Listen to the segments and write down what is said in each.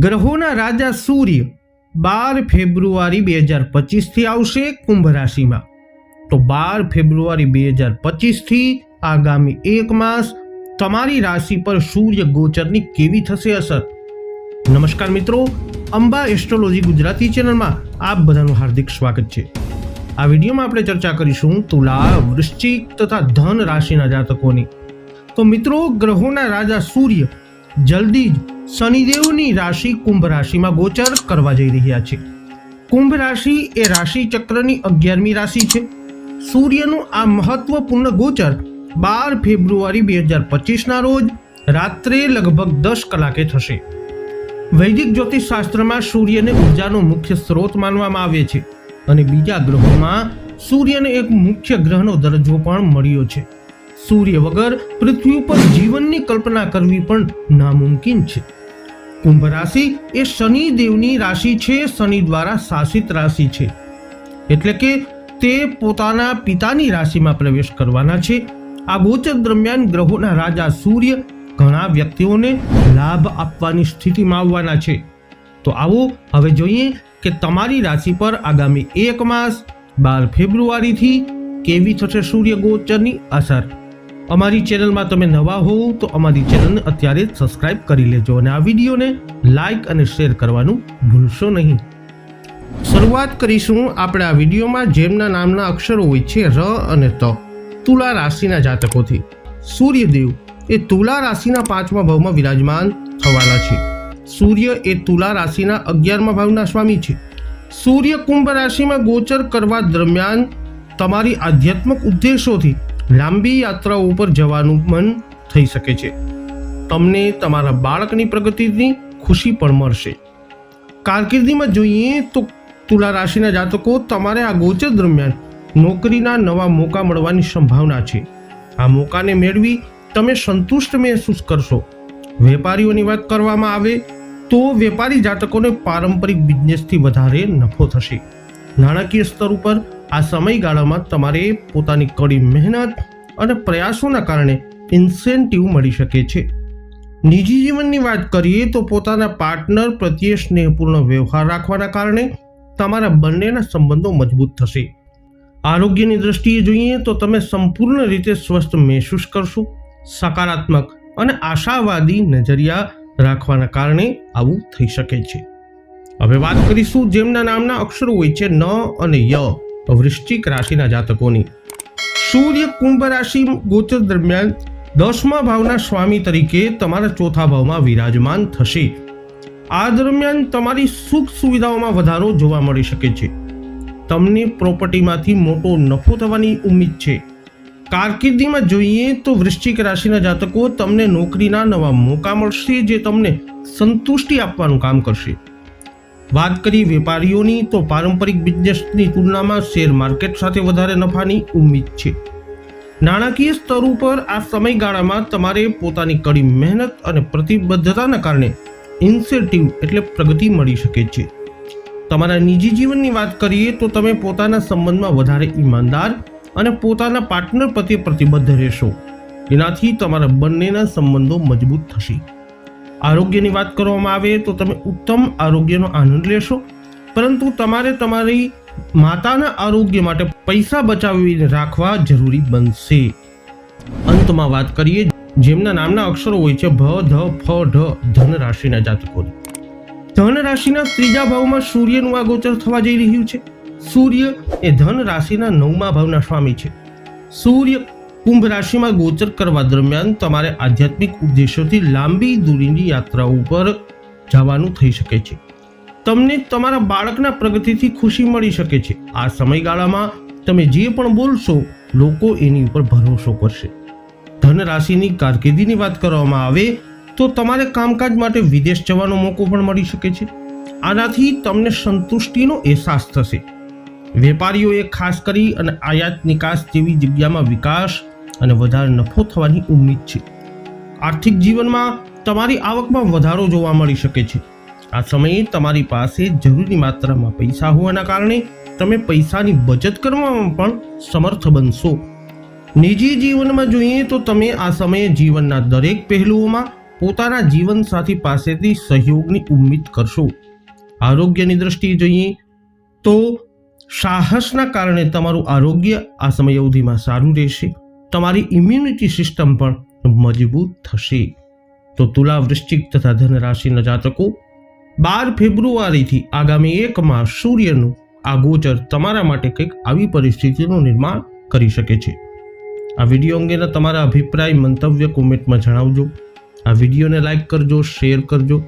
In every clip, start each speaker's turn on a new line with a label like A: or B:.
A: ગ્રહોના રાજા સૂર્ય 12 ફેબ્રુઆરી 2025 થી આવશે કુંભ રાશિમાં. તો 12 ફેબ્રુઆરી 2025 થી આગામી એક માસ તમારી રાશિ પર સૂર્ય ગોચરની કેવી થશે અસર. નમસ્કાર મિત્રો, અંબા એસ્ટ્રોલોજી ગુજરાતી ચેનલમાં આપ બધાનું હાર્દિક સ્વાગત છે. આ વિડીયોમાં આપણે ચર્ચા કરીશું તુલા, વૃશ્ચિક તથા ધન રાશિના જાતકોની. તો મિત્રો, ગ્રહોના રાજા સૂર્ય જલ્દી જ શનિદેવની રાશિ કુંભ રાશિમાં ગોચર કરવા જઈ રહ્યા છે. કુંભ રાશિ એ રાશિ ચક્રની 11મી રાશિ છે. સૂર્યનું આ મહત્વપૂર્ણ ગોચર 12 ફેબ્રુઆરી 2025 ના રોજ રાત્રે લગભગ 10 કલાકે થશે. વૈદિક જ્યોતિષ શાસ્ત્રમાં સૂર્યને ઉર્જાનો મુખ્ય સ્ત્રોત માનવામાં આવે છે અને બીજા ગ્રહોમાં સૂર્યને એક મુખ્ય ગ્રહનો દરજ્જો પણ મળ્યો છે. સૂર્ય વગર પૃથ્વી ઉપર જીવનની કલ્પના કરવી પણ નામુમકિન છે. કુંભ રાશિ એ શનિદેવની રાશિ છે. શનિ દ્વારા શાસિત રાશિ છે, એટલે કે તે પોતાના પિતાની રાશિમાં પ્રવેશ કરવાના છે. આ ગોચર દરમિયાન ગ્રહોના રાજા સૂર્ય ઘણા વ્યક્તિઓને લાભ આપવાની સ્થિતિમાં આવવાના છે. તો આવો હવે જોઈએ કે તમારી રાશિ પર આગામી એક માસ 12 ફેબ્રુઆરીથી કેવી થશે સૂર્ય ગોચરની અસર. અમારી ચેનલમાં તમે નવા હોવ તો અમારી ચેનલને અત્યારે જ સબસ્ક્રાઇબ કરી લેજો અને આ વિડીયોને લાઇક અને શેર કરવાનું ભૂલશો નહીં. શરૂઆત કરીશું આપણે આ વિડીયોમાં જેમના નામના અક્ષરો હોય છે ર અને ત, તુલા રાશિના જાતકોથી. સૂર્યદેવ એ તુલા રાશિના 5મા ભાવમાં વિરાજમાન થવાના છે. સૂર્ય એ તુલા રાશિના 11મા ભાવના સ્વામી છે. સૂર્ય કુંભ રાશિમાં ગોચર કરવા દરમિયાન તમારી આધ્યાત્મિક ઉદ્દેશોથી લાંબી યાત્રાઓ ઉપર જવાનું મન થઈ શકે છે. તમને તમારા બાળકની પ્રગતિની ખુશી પણ મળશે. કારકિર્દીમાં જોઈએ તો તુલા રાશિના જાતકો તમારે આ ગોચર દરમિયાન નોકરીના નવા મોકા મળવાની સંભાવના છે. આ મોકાને મેળવી તમે સંતુષ્ટ મહેસૂસ કરશો. વેપારીઓની વાત કરવામાં આવે તો વેપારી જાતકોને પારંપરિક બિઝનેસથી વધારે નફો થશે. નાણાકીય સ્તર ઉપર આ સમયગાળામાં તમારે પોતાની કડી મહેનત અને પ્રયાસોના કારણે ઇન્સેન્ટિવ મળી શકે છે. નિજી જીવનની વાત કરીએ તો પોતાના પાર્ટનર પ્રત્યે સ્નેહપૂર્ણ વ્યવહાર રાખવાના કારણે તમારા બંનેના સંબંધો મજબૂત થશે. આરોગ્યની દ્રષ્ટિએ જોઈએ તો તમે સંપૂર્ણ રીતે સ્વસ્થ મહેસૂસ કરશો. સકારાત્મક અને આશાવાદી નજરિયા રાખવાના કારણે આવું થઈ શકે છે. હવે વાત કરીશું જેમના નામના અક્ષરો હોય છે ન અને ય, વૃશ્ચિક રાશિના જાતકોની. સૂર્ય કુંભ રાશિ ગોચર દરમિયાન 10મા ભાવના સ્વામી તરીકે તમારા 4થા ભાવમાં વિરાજમાન થશે. આ દરમિયાન તમારી સુખ સુવિધાઓમાં વધારો જોવા મળી શકે છે. તમને પ્રોપર્ટીમાંથી મોટો નફો થવાની ઉમ્મીદ છે. કારકિર્દીમાં જોઈએ તો વૃશ્ચિક રાશિના જાતકો તમને નોકરીના નવા મોકા મળશે જે તમને સંતુષ્ટિ આપવાનું કામ કરશે. વાત કરીએ વેપારીઓની તો પારંપરિક બિઝનેસની તુલનામાં શેર માર્કેટ સાથે વધારે નફાની ઉમ્મીદ છે. નાણાકીય સ્તર ઉપર આ સમયગાળામાં તમારે પોતાની કડી મહેનત અને પ્રતિબદ્ધતાના કારણે ઇન્સેન્ટિવ એટલે પ્રગતિ મળી શકે છે. તમારા નિજી જીવનની વાત કરીએ તો તમે પોતાના સંબંધમાં વધારે ઈમાનદાર અને પોતાના પાર્ટનર પ્રત્યે પ્રતિબદ્ધ રહેશો. એનાથી તમારા બંનેના સંબંધો મજબૂત થશે. આરોગ્યની વાત કરવામાં આવે તો તમે ઉત્તમ આરોગ્યનો આનંદ લેશો, પરંતુ તમારે તમારી માતાના આરોગ્ય માટે પૈસા બચાવીને રાખવા જરૂરી બનશે. અંતમાં વાત કરીએ જેમના નામના અક્ષરો હોય છે ભ, ધ, ફ, ઢ, ધન રાશિના જાતકો. ધન રાશિના 3જા ભાવમાં સૂર્યનું આ ગોચર થવા જઈ રહ્યું છે. સૂર્ય એ ધન રાશિના 9મા ભાવના સ્વામી છે. સૂર્ય કુંભ રાશિમાં ગોચર કરવા દરમિયાન તમારે આધ્યાત્મિક ઉદ્દેશોથી લાંબી દૂરીની યાત્રા ઉપર જવાનું થઈ શકે છે. તમને તમારા બાળકના પ્રગતિથી ખુશી મળી શકે છે. આ સમયગાળામાં તમે જે પણ બોલશો લોકો એની ઉપર ભરોસો કરશે. ધન રાશિની કારકિર્દીની વાત કરવામાં આવે તો તમારે કામકાજ માટે વિદેશ જવાનો મોકો પણ મળી શકે છે. આનાથી તમને સંતુષ્ટિનો અહેસાસ થશે. વેપારીઓએ ખાસ કરી અને આયાત નિકાસ જેવી જગ્યામાં વિકાસ અને વધારે નફો થવાની ઉમ્મીદ છે. આર્થિક જીવનમાં તમારી આવકમાં વધારો જોવા મળી શકે છે. આ સમયે તમારી પાસે જરૂરી માત્રામાં પૈસા હોવાના કારણે તમે પૈસાની બચત કરવામાં પણ સમર્થ બનશો. નિજી જીવનમાં જોઈએ તો તમે આ સમયે જીવનના દરેક પહેલુઓમાં પોતાના જીવનસાથી પાસેથી સહયોગની ઉમ્મીદ કરશો. આરોગ્યની દ્રષ્ટિએ જોઈએ તો સાહસના કારણે તમારું આરોગ્ય આ સમયાવધિમાં સારું રહેશે. તમારી ઇમ્યુનિટી સિસ્ટમ પણ મજબૂત થશે. તો તુલા, વૃશ્ચિક તથા ધન રાશિના જાતકો 12 ફેબ્રુઆરીથી આગામી 1 માસ સૂર્યનું આ ગોચર તમારા માટે કંઈક આવી પરિસ્થિતિનું નિર્માણ કરી શકે છે. આ વિડીયો અંગેના તમારા અભિપ્રાય, મંતવ્ય કોમેન્ટમાં જણાવજો. આ વિડીયોને લાઈક કરજો, શેર કરજો.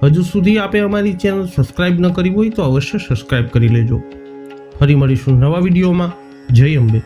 A: હજુ સુધી આપે અમારી ચેનલ સબસ્ક્રાઇબ ન કરી હોય તો અવશ્ય સબસ્ક્રાઇબ કરી લેજો. ફરી મળીશું નવા વિડીયોમાં. જય અંબે.